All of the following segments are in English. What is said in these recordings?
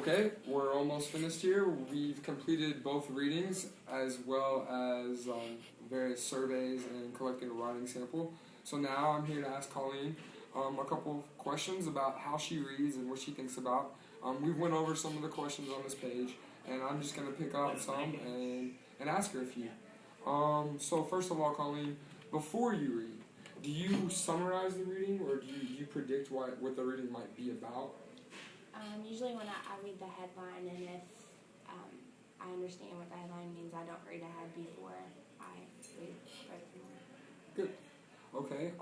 Okay, we're almost finished here. We've completed both readings as well as various surveys and collecting a writing sample. So now I'm here to ask Colleen a couple of questions about how she reads and what she thinks about. We went over some of the questions on this page, and I'm just going to pick out some and ask her a few. So first of all, Colleen, before you read, do you summarize the reading, or do you predict what the reading might be about? Usually when I read the headline, and if I understand what the headline means, I don't read ahead before I read right from there. Good. Okay.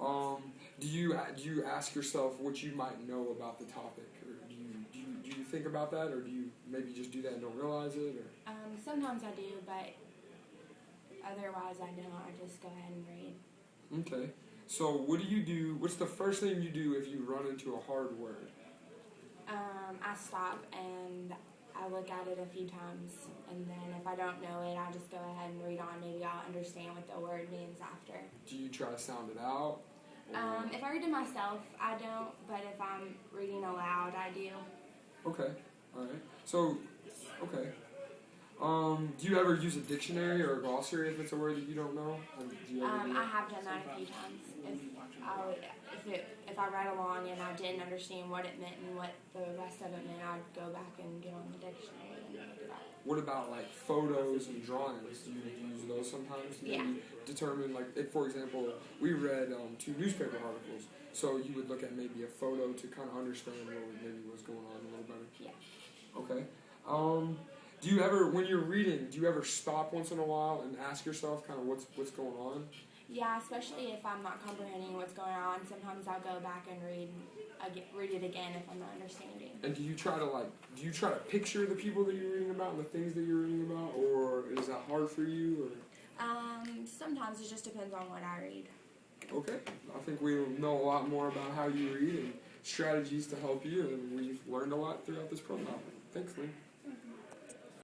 Do you ask yourself what you might know about the topic, or do you think about that, or do you maybe just do that and don't realize it? Or? Sometimes I do, but otherwise I don't. I just go ahead and read. Okay. So what do you do? What's the first thing you do if you run into a hard word? I stop and I look at it a few times, and then if I don't know it, I just go ahead and read on. Maybe I'll understand what the word means after. Do you try to sound it out? If I read it myself, I don't, but if I'm reading aloud, I do. Okay, all right. So, okay. Do you ever use a dictionary or a glossary if it's a word that you don't know? I have done that a few times. If I read along and I didn't understand what it meant and what the rest of it meant, I'd go back and get on the dictionary and look it up. What about like photos and drawings? Do you use those sometimes to maybe determine, like, if, for example, we read 2 newspaper articles, so you would look at maybe a photo to kind of understand what's going on a little better? Yeah. Okay. Do you ever, when you're reading, do you ever stop once in a while and ask yourself kind of what's going on? Yeah, especially if I'm not comprehending what's going on. Sometimes I'll go back and read it again if I'm not understanding. And do you try to picture the people that you're reading about and the things that you're reading about, or is that hard for you? Or? Sometimes it just depends on what I read. Okay, I think we know a lot more about how you read and strategies to help you, and we've learned a lot throughout this program. Thanks, Lynn.